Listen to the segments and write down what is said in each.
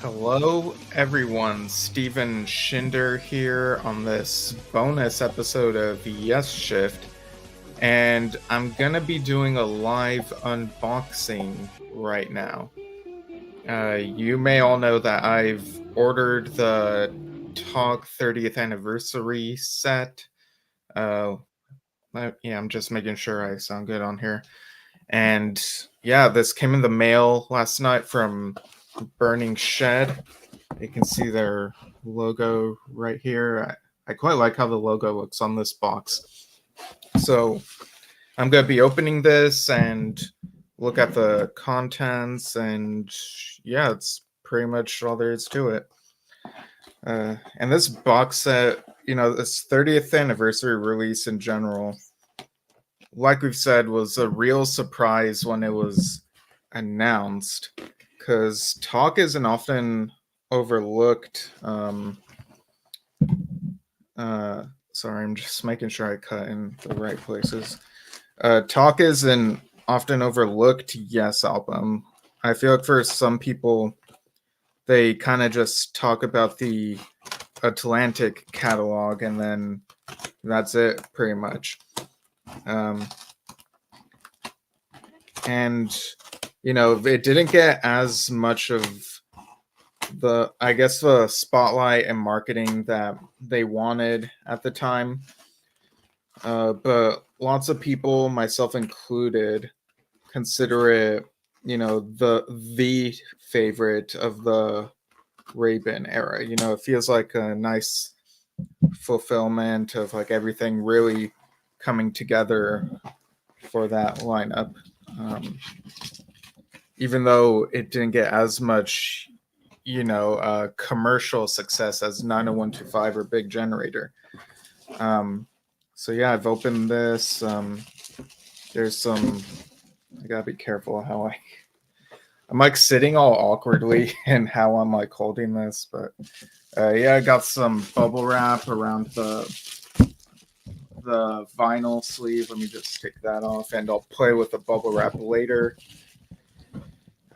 Hello, everyone. Steven Schinder here on this bonus episode of Yes Shift. And I'm going to be doing a live unboxing right now. You may all know that I've ordered the Talk 30th anniversary set. Uh, I'm just making sure I sound good on here. And yeah, this came in the mail last night from Burning Shed. You can see their logo right here. I quite like how the logo looks on this box. So I'm going to be opening this and look at the contents, and yeah, it's pretty much all there is to it. And this box set, this 30th anniversary release in general, like we've said, was a real surprise when it was announced, because Talk isn't often overlooked. Sorry, I'm just making sure I cut in the right places. Talk is an often overlooked Yes album. I feel like for some people, they kind of just talk about the Atlantic catalog and then that's it, pretty much. And it didn't get as much of the spotlight and marketing that they wanted at the time. But lots of people, myself included, consider it, the favorite of the Ray-Ban era. It feels like a nice fulfillment of like everything really coming together for that lineup. Even though it didn't get as much commercial success as 90125 or Big Generator. So yeah, I've opened this. There's some. I gotta be careful how I'm like sitting all awkwardly and how I'm like holding this, but yeah, I got some bubble wrap around the vinyl sleeve. Let me just take that off, and I'll play with the bubble wrap later.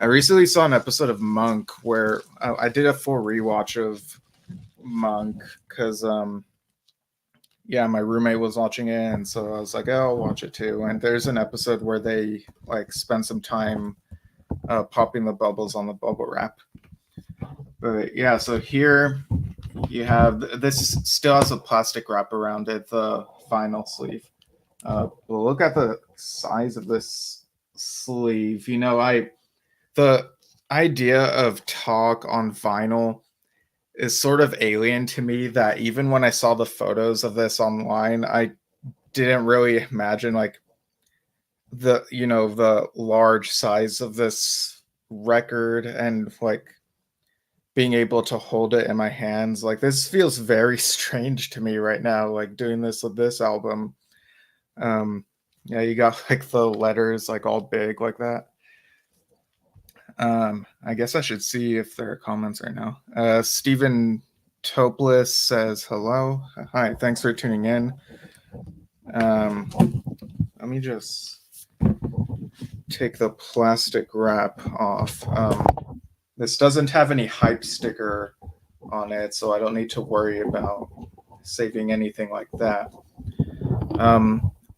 I recently saw an episode of Monk where I did a full rewatch of Monk because my roommate was watching it, and so I was like, oh, I'll watch it too. And there's an episode where they like spend some time popping the bubbles on the bubble wrap. But yeah, so here you have this still has a plastic wrap around it, the vinyl sleeve. But look at the size of this sleeve. The idea of Talk on vinyl is sort of alien to me, that even when I saw the photos of this online, I didn't really imagine like the large size of this record and like being able to hold it in my hands. Like this feels very strange to me right now, like doing this with this album. Yeah, you got like the letters like all big like that. I guess I should see if there are comments right now. Stephen Topless says hello. Hi, thanks for tuning in. Let me just take the plastic wrap off. This doesn't have any hype sticker on it, so I don't need to worry about saving anything like that.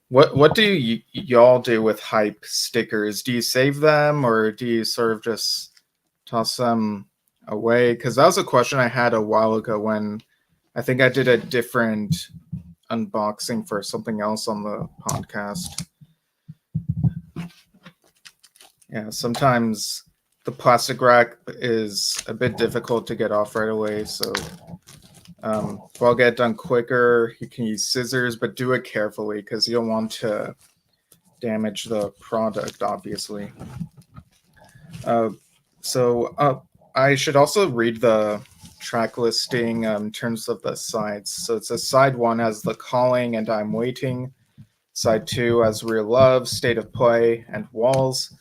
What do y'all do with hype stickers? Do you save them, or do you sort of just toss them away? Because that was a question I had a while ago when I think I did a different unboxing for something else on the podcast. Yeah, sometimes the plastic wrap is a bit difficult to get off right away, so if I'll get it done quicker, you can use scissors, but do it carefully because you don't want to damage the product, obviously. So I should also read the track listing in terms of the sides. So it says side 1 has The Calling and I'm Waiting. Side 2 has Real Love, State of Play, and Walls.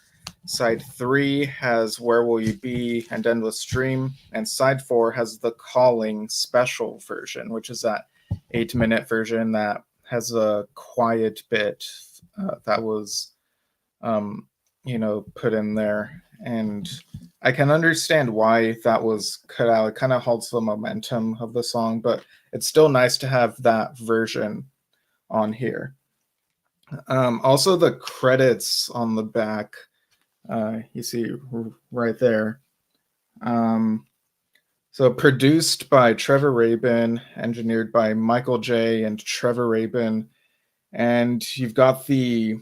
Side 3 has Where Will You Be and Endless Dream. And side 4 has The Calling special version, which is that 8-minute version that has a quiet bit that was put in there. And I can understand why that was cut out. It kind of halts the momentum of the song, but it's still nice to have that version on here. Also, the credits on the back, you see right there. So produced by Trevor Rabin, engineered by Michael J. and Trevor Rabin, and you've got the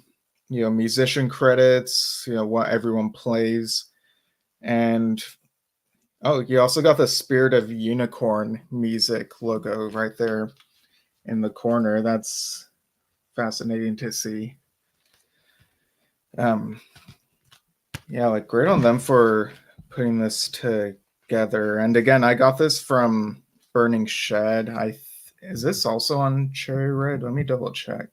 musician credits, what everyone plays, and you also got the Spirit of Unicorn music logo right there in the corner. That's fascinating to see. Like great on them for putting this together. And again, I got this from Burning Shed. Is this also on Cherry Red? Let me double check.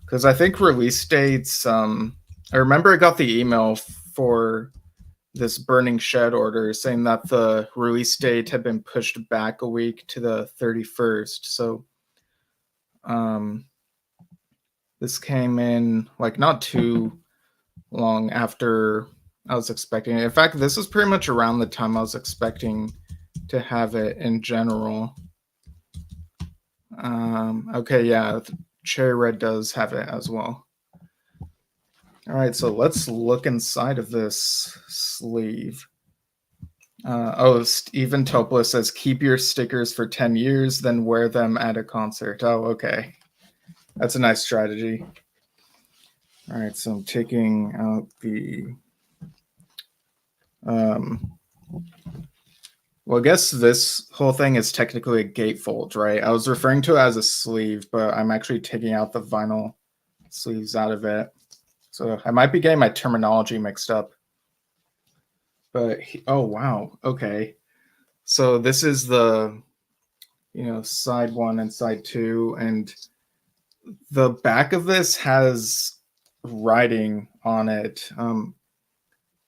Because I think release dates. I remember I got the email for this Burning Shed order saying that the release date had been pushed back a week to the 31st. So this came in like not too long after I was expecting it. In fact, this is pretty much around the time I was expecting to have it in general. Okay, yeah, Cherry Red does have it as well. All right, so let's look inside of this sleeve. Stephen Topla says, keep your stickers for 10 years, then wear them at a concert. Oh, okay. That's a nice strategy. All right, so I'm taking out the... well, I guess this whole thing is technically a gatefold, right? I was referring to it as a sleeve, but I'm actually taking out the vinyl sleeves out of it. So I might be getting my terminology mixed up. But, oh, wow. Okay. So this is the, side 1 and side 2. And the back of this has writing on it.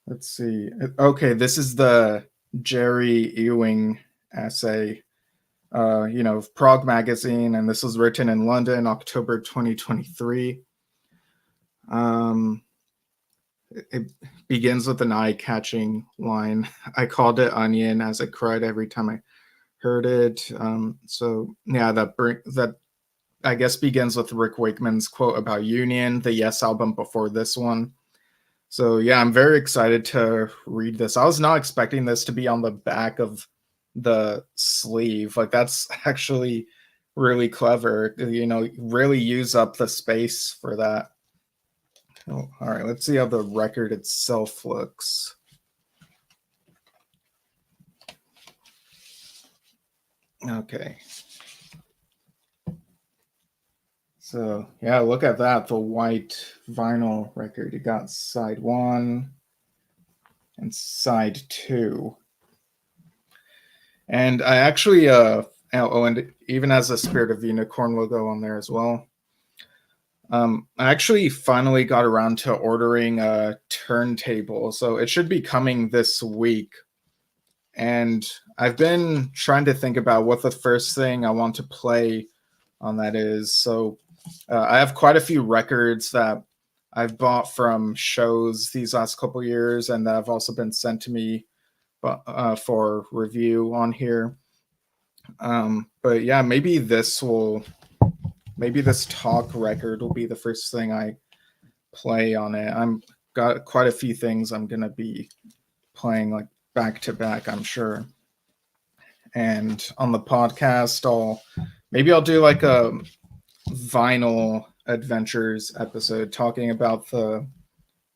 Let's see. Okay, this is the Jerry Ewing essay, Prague Magazine, and this was written in London, October 2023. It begins with an eye-catching line. I called it onion as I cried every time I heard it. So yeah, that I guess begins with Rick Wakeman's quote about Union, the Yes album before this one. So yeah, I'm very excited to read this. I was not expecting this to be on the back of the sleeve. Like that's actually really clever. Really use up the space for that. Oh, all right, let's see how the record itself looks. Okay. So yeah, look at that, the white vinyl record. You got side 1 and side 2. And I actually, and even has a Spirit of Unicorn logo on there as well. I actually finally got around to ordering a turntable, so it should be coming this week. And I've been trying to think about what the first thing I want to play on that is. So I have quite a few records that I've bought from shows these last couple years, and that have also been sent to me for review on here. But yeah, maybe this talk record will be the first thing I play on it. I'm got quite a few things I'm gonna be playing like back to back, I'm sure. And on the podcast, I'll do like a vinyl adventures episode talking about the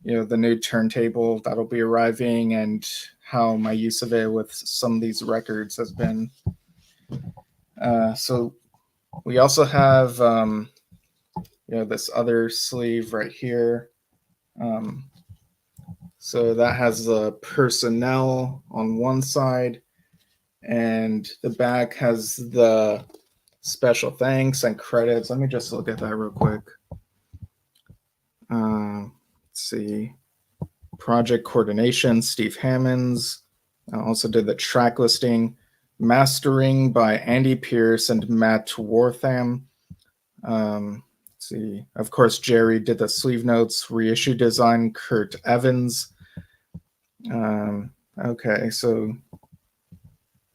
new turntable that'll be arriving and how my use of it with some of these records has been. So we also have this other sleeve right here. So that has the personnel on one side, and the back has the special thanks and credits. Let me just look at that real quick. Let's see. Project coordination, Steve Hammonds. Also did the track listing. Mastering by Andy Pierce and Matt Wortham. Let's see. Of course, Jerry did the sleeve notes, reissue design, Kurt Evans. Okay, so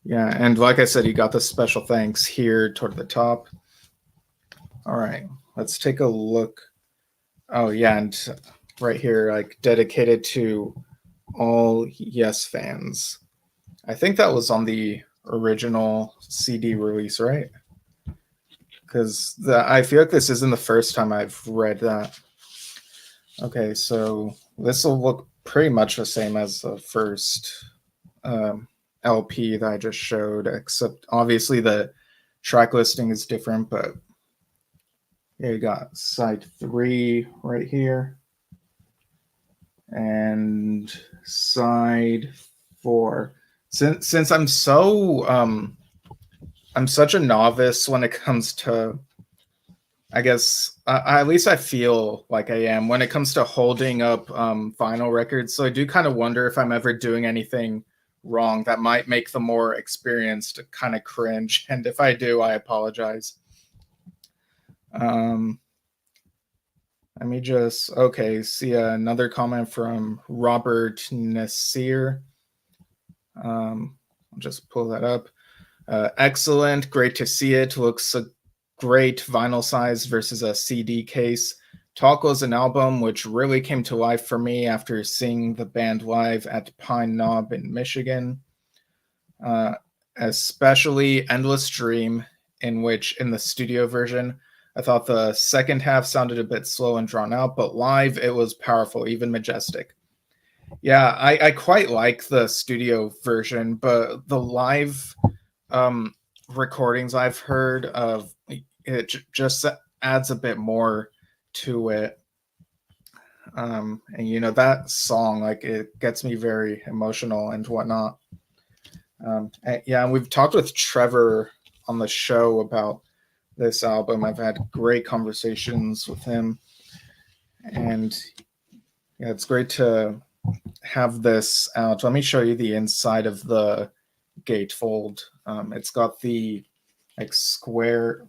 yeah, and like I said, he got the special thanks here toward the top. All right, let's take a look. Oh yeah, and right here, like dedicated to all Yes fans. I think that was on the original CD release, right? Because I feel like this isn't the first time I've read that. Okay, so this will look pretty much the same as the first LP that I just showed, except obviously the track listing is different, but yeah, you got side 3 right here and side 4. Since I'm such a novice when it comes to, I guess, at least I feel like I am when it comes to holding up vinyl records. So I do kind of wonder if I'm ever doing anything wrong that might make the more experienced kind of cringe. And if I do, I apologize. Let me just, okay, see another comment from Robert Nasir. I'll just pull that up. Excellent, great to see it. Looks great vinyl size versus a CD case. Talk was an album which really came to life for me after seeing the band live at Pine Knob in Michigan. Especially Endless Dream, in which in the studio version, I thought the second half sounded a bit slow and drawn out, but live it was powerful, even majestic. Yeah, I quite like the studio version, but the live recordings I've heard of it just adds a bit more to it. And you know, that song, like, it gets me very emotional and whatnot. Yeah, and we've talked with Trevor on the show about this album. I've had great conversations with him, and yeah, it's great to have this out. Let me show you the inside of the gatefold. It's got the like square.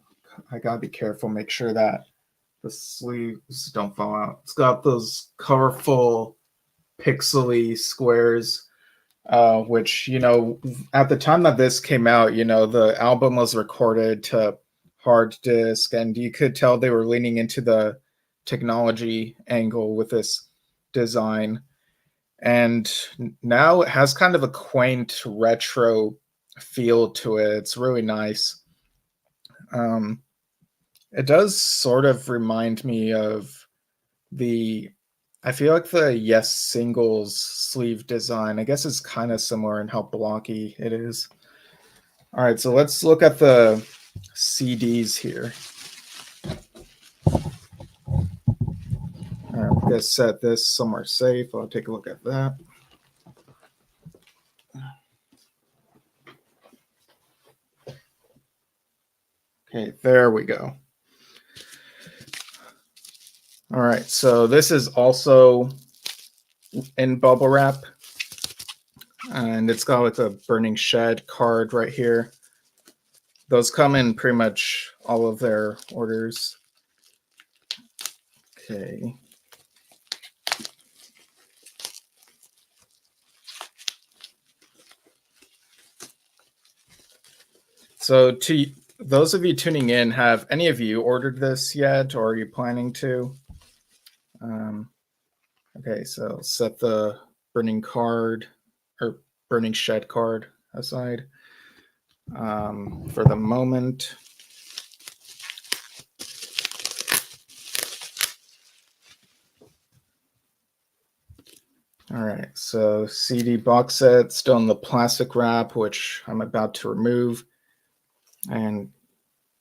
I gotta be careful, make sure that the sleeves don't fall out. It's got those colorful pixely squares, which, you know, at the time that this came out, you know, the album was recorded to hard disk, and you could tell they were leaning into the technology angle with this design. And now it has kind of a quaint retro feel to it. It's really nice. It does sort of remind me of I feel like the Yes singles sleeve design, I guess, is kind of similar in how blocky it is. All right, so let's look at the CDs here. All right, I'm gonna set this somewhere safe. I'll take a look at that. Okay, there we go. All right, so this is also in bubble wrap, and it's got like a Burning Shed card right here. Those come in pretty much all of their orders. Okay. So to those of you tuning in, have any of you ordered this yet, or are you planning to? Okay, so set the Burning card or Burning Shed card aside for the moment. All right, so CD box set still in the plastic wrap, which I'm about to remove. And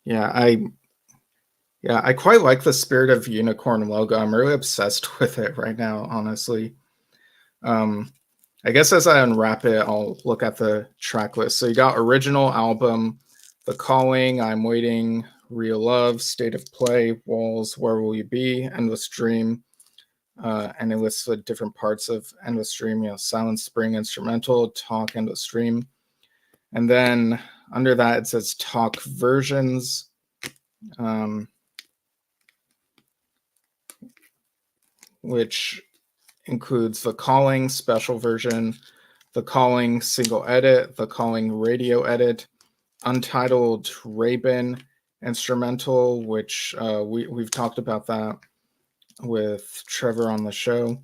yeah, I quite like the Spirit of Unicorn logo. I'm really obsessed with it right now, honestly. I guess as I unwrap it, I'll look at the track list. So you got original album, The Calling, I'm Waiting, Real Love, State of Play, Walls, Where Will You Be, Endless Dream, and it lists the different parts of Endless Dream, you know, Silent Spring instrumental, Talk, Endless Dream. And then under that, it says Talk versions. which includes the Calling special version, the Calling single edit, the Calling radio edit, Untitled Rabin instrumental, which we've talked about that with Trevor on the show.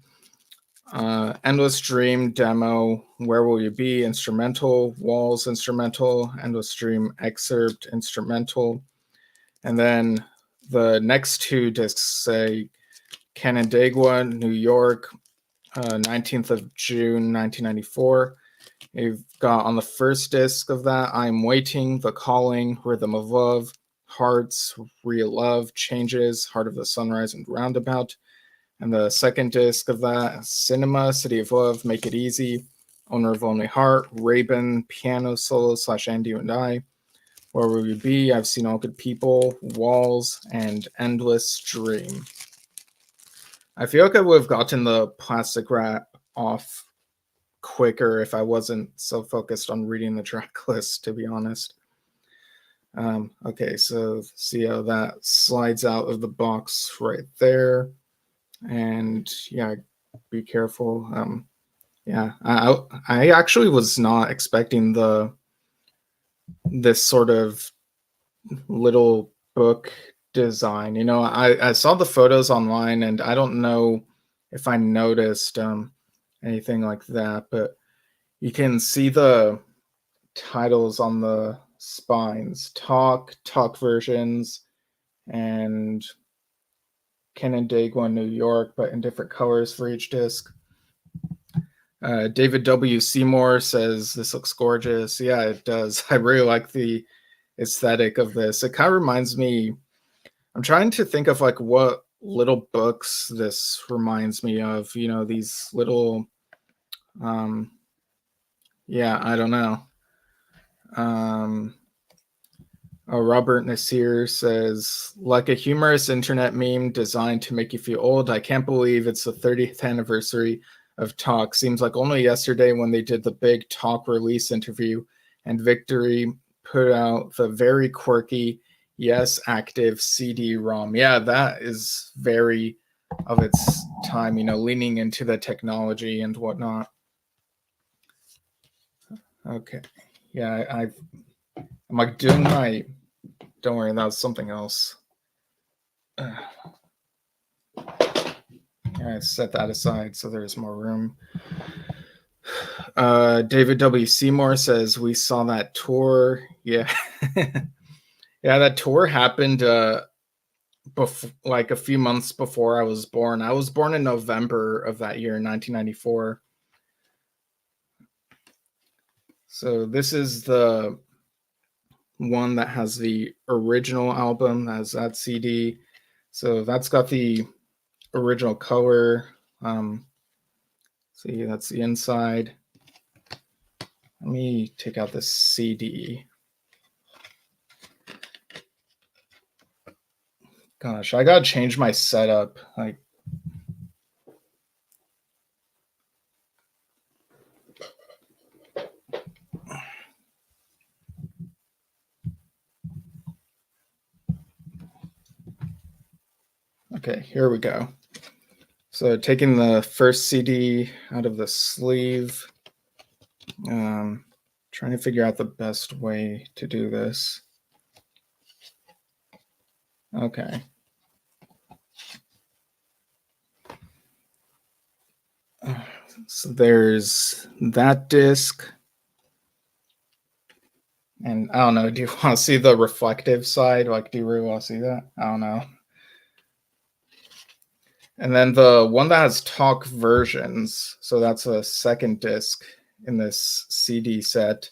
Endless Dream demo, Where Will You Be instrumental, Walls instrumental, Endless Dream excerpt instrumental. And then the next two discs say Canandaigua, New York, 19th of June, 1994. You've got on the first disc of that, I'm Waiting, The Calling, Rhythm of Love, Hearts, Real Love, Changes, Heart of the Sunrise, and Roundabout. And the second disc of that, Cinema, City of Love, Make It Easy, Owner of Only Heart, Rabin, Piano Solo / And You and I, Where Will You Be, I've Seen All Good People, Walls, and Endless Dream. I feel like I would have gotten the plastic wrap off quicker if I wasn't so focused on reading the track list, to be honest. Okay, so see how that slides out of the box right there. And yeah, be careful. Yeah, I actually was not expecting this sort of little book design. You know, I saw the photos online, and I don't know if I noticed anything like that, but you can see the titles on the spines: talk versions, and Canandaigua, New York, but in different colors for each disc. David W. Seymour says this looks gorgeous. Yeah, it does. I really like the aesthetic of this. It kind of reminds me, I'm trying to think of like what little books this reminds me of, you know, these little yeah, I don't know. Robert Nasir says, like a humorous internet meme designed to make you feel old. I can't believe it's the 30th anniversary of Talk. Seems like only yesterday when they did the big Talk release interview, and Victory put out the very quirky Yes Active CD-ROM. Yeah, that is very of its time, you know, leaning into the technology and whatnot. Okay. Yeah, I'm like doing my... Don't worry, that was something else. Yeah, I set that aside so there's more room. David W. Seymour says, we saw that tour. Yeah. Yeah, that tour happened like a few months before I was born. I was born in November of that year, 1994. So this is the one that has the original album, has that CD. So that's got the original color. See, that's the inside. Let me take out the CD. Gosh, I gotta change my setup. Like, okay, here we go. So taking the first CD out of the sleeve, trying to figure out the best way to do this. Okay. So there's that disc. And I don't know, do you want to see the reflective side? Like, do you really want to see that? I don't know. And then the one that has talk versions, so that's a second disc in this CD set.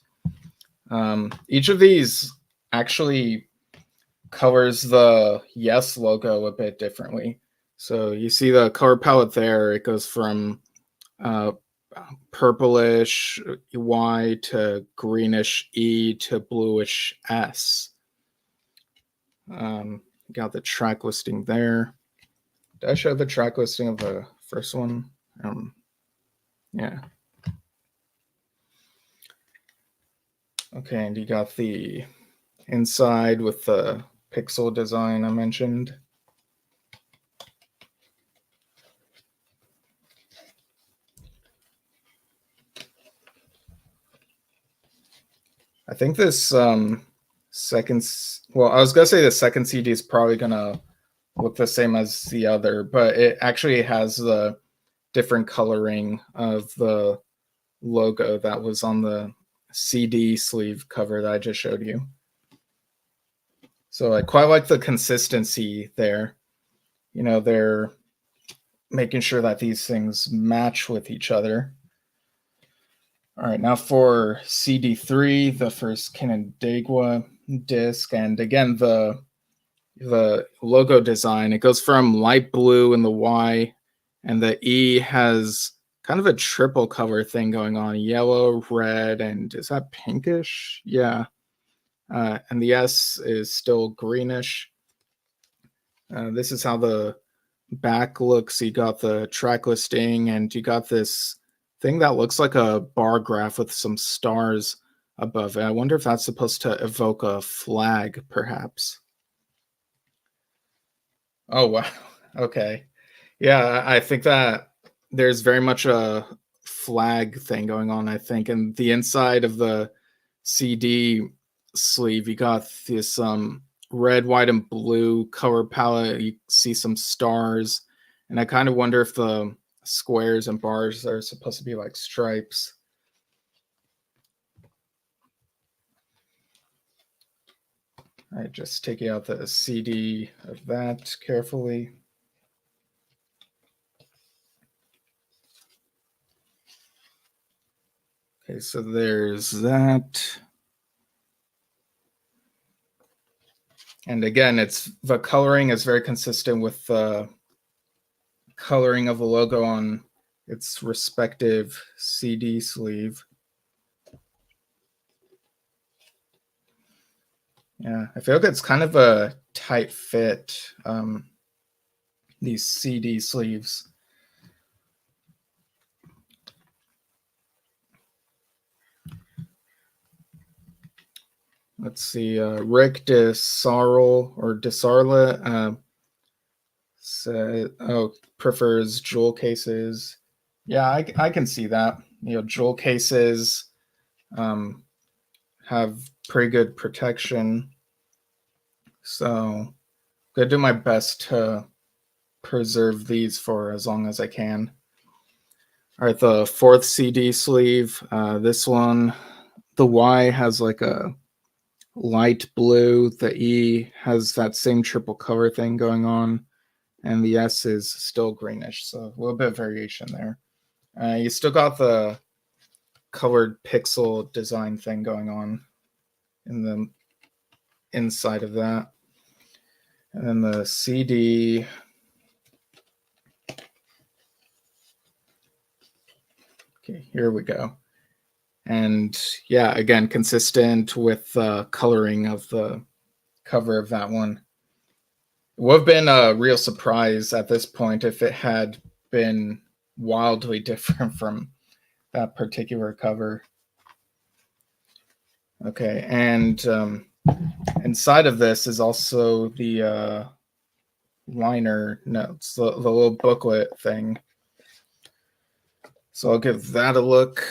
Each of these actually colors the Yes logo a bit differently. So you see the color palette there, it goes from purplish Y to greenish E to bluish S. Got the track listing there. Did I show the track listing of the first one? Yeah. Okay, and you got the inside with the pixel design I mentioned. I think this second, well, I was gonna say the second CD is probably gonna look the same as the other, but it actually has the different coloring of the logo that was on the CD sleeve cover that I just showed you. So I quite like the consistency there. You know, they're making sure that these things match with each other. All right, now for CD3, the first Canandaigua disc, and again the logo design, it goes from light blue in the Y, and the E has kind of a triple cover thing going on: yellow, red, and is that pinkish? Yeah. And the S is still greenish. This is how the back looks. You got the track listing, and you got this thing that looks like a bar graph with some stars above it. I wonder if that's supposed to evoke a flag, perhaps. Oh, wow. Okay. Yeah, I think that there's very much a flag thing going on, I think. And the inside of the CD sleeve, you got this red, white, and blue color palette. You see some stars. And I kind of wonder if the squares and bars are supposed to be like stripes. All right, just taking out the CD of that carefully. Okay, so there's that. And again, the coloring is very consistent with the coloring of the logo on its respective CD sleeve. Yeah, I feel like it's kind of a tight fit, these CD sleeves. Let's see, Rick DeSarle or DeSarla prefers jewel cases. Yeah, I can see that. You know, jewel cases have pretty good protection. So I'm gonna do my best to preserve these for as long as I can. All right, the fourth CD sleeve. This one, the Y has like a light blue. The E has that same triple color thing going on, and the S is still greenish. So a little bit of variation there. You still got the colored pixel design thing going on in the inside of that. And then the CD. Okay, here we go. And yeah, again, consistent with the coloring of the cover of that one. It would have been a real surprise at this point if it had been wildly different from that particular cover. Okay, and inside of this is also the liner notes, the little booklet thing. So I'll give that a look.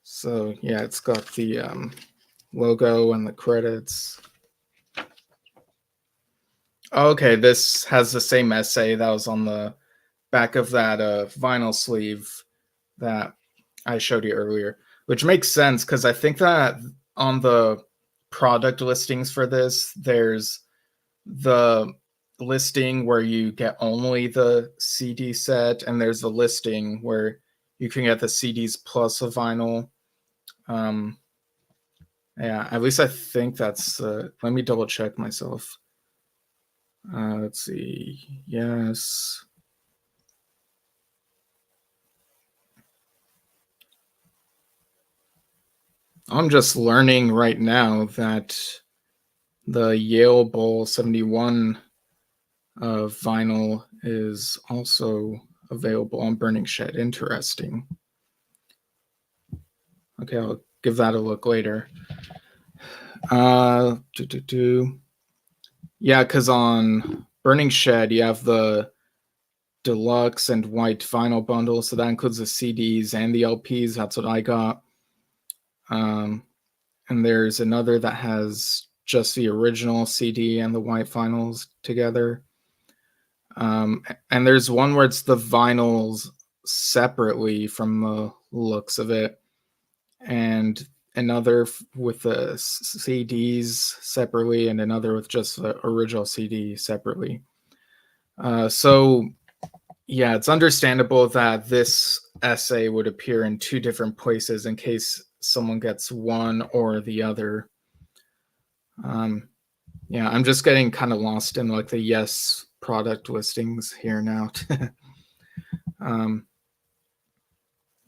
So yeah, it's got the logo and the credits. Okay, this has the same essay that was on the back of that vinyl sleeve that I showed you earlier, which makes sense because I think that on the product listings for this, there's the listing where you get only the CD set, and there's the listing where you can get the CDs plus a vinyl. Yeah, at least I think that's. Let me double check myself. Let's see. Yes. I'm just learning right now that the Yale Bowl 71 vinyl is also available on Burning Shed. Interesting. Okay, I'll give that a look later. Yeah, because on Burning Shed, you have the deluxe and white vinyl bundle, so that includes the CDs and the LPs. That's what I got. And there's another that has just the original CD and the white vinyls together. And there's one where it's the vinyls separately from the looks of it, and another with the CDs separately, and another with just the original CD separately. So yeah, it's understandable that this essay would appear in two different places in case someone gets one or the other. Yeah, I'm just getting kind of lost in like the Yes product listings here now.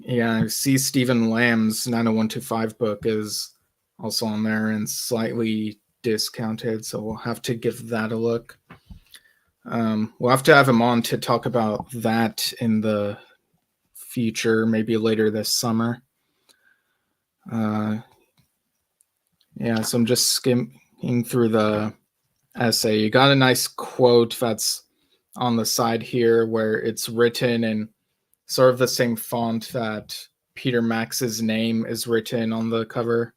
Yeah, I see Stephen Lamb's 90125 book is also on there and slightly discounted, so we'll have to give that a look. We'll have to have him on to talk about that in the future, maybe later this summer. Yeah, so I'm just skimming through the essay. You got a nice quote that's on the side here where it's written in sort of the same font that Peter Max's name is written on the cover.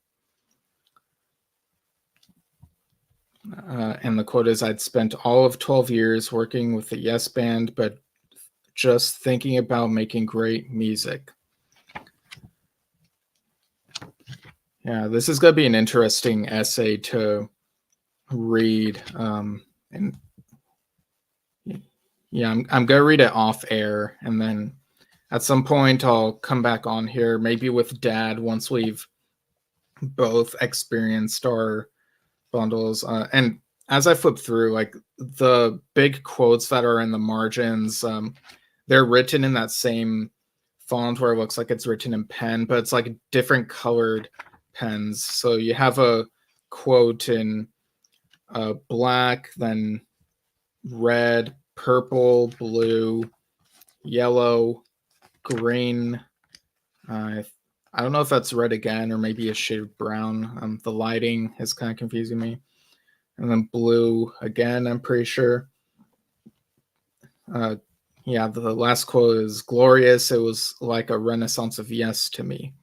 And the quote is, "I'd spent all of 12 years working with the Yes Band, but just thinking about making great music." Yeah, this is going to be an interesting essay to read. And yeah, I'm going to read it off air, and then at some point I'll come back on here, maybe with Dad, once we've both experienced our bundles. And as I flip through, like the big quotes that are in the margins, they're written in that same font where it looks like it's written in pen, but it's like different colored pens. So you have a quote in black, then red, purple, blue, yellow, green. I don't know if that's red again or maybe a shade of brown. The lighting is kind of confusing me. And then blue again, I'm pretty sure. Yeah, the last quote is glorious. It was like a renaissance of Yes to me.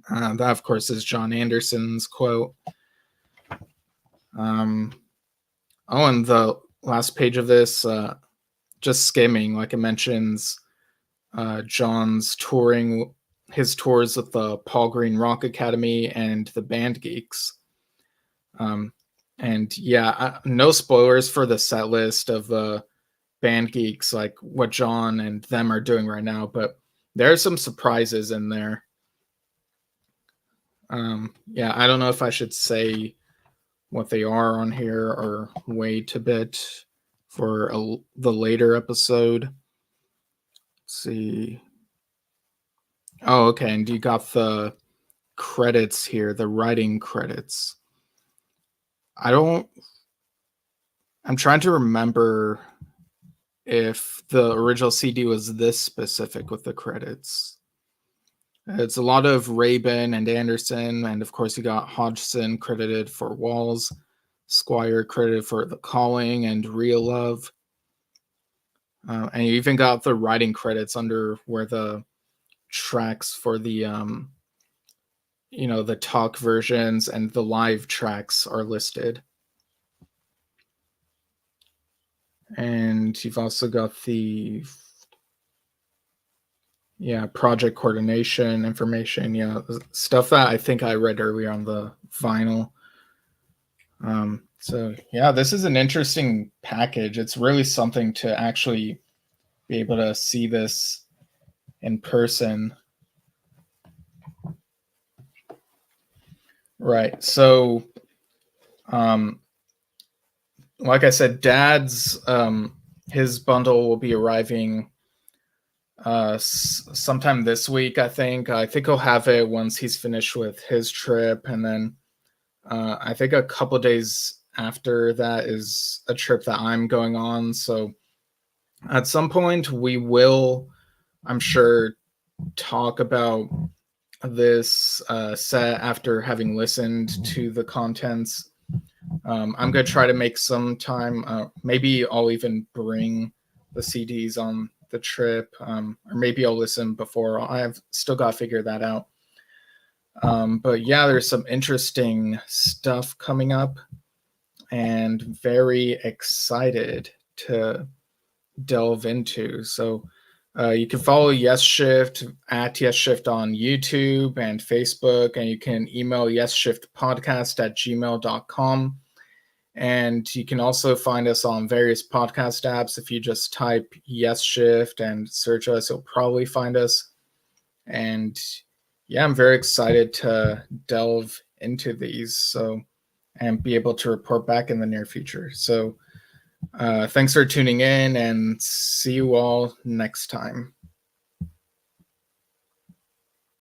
That, of course, is John Anderson's quote. Oh, and the last page of this, just skimming, like it mentions John's touring, his tours with the Paul Green Rock Academy and the Band Geeks. And yeah, no spoilers for the set list of the Band Geeks, like what John and them are doing right now, but there are some surprises in there. Yeah, I don't know if I should say what they are on here or wait a bit for the later episode. Let's see. Oh, okay, and you got the credits here, the writing credits. I'm trying to remember if the original CD was this specific with the credits. It's a lot of Rabin and Anderson, and of course you got Hodgson credited for Walls, Squire credited for The Calling and Real Love. And you even got the writing credits under where the tracks for the the talk versions and the live tracks are listed. And you've also got the project coordination information, stuff that I think I read earlier on the vinyl. So yeah, this is an interesting package. It's really something to actually be able to see this in person. Right. So like I said, Dad's his bundle will be arriving sometime this week, I think. I think he'll have it once he's finished with his trip, and then I think a couple days after that is a trip that I'm going on. So at some point we will, I'm sure, talk about this set after having listened to the contents. I'm going to try to make some time. Maybe I'll even bring the CDs on the trip, or maybe I'll listen before. I've still got to figure that out. But yeah, there's some interesting stuff coming up, and very excited to delve into. So you can follow Yes Shift at Yes Shift on YouTube and Facebook, and you can email yesshiftpodcast@gmail.com. And you can also find us on various podcast apps. If you just type Yes Shift and search us, you'll probably find us. And yeah, I'm very excited to delve into these and be able to report back in the near future. So thanks for tuning in, and see you all next time.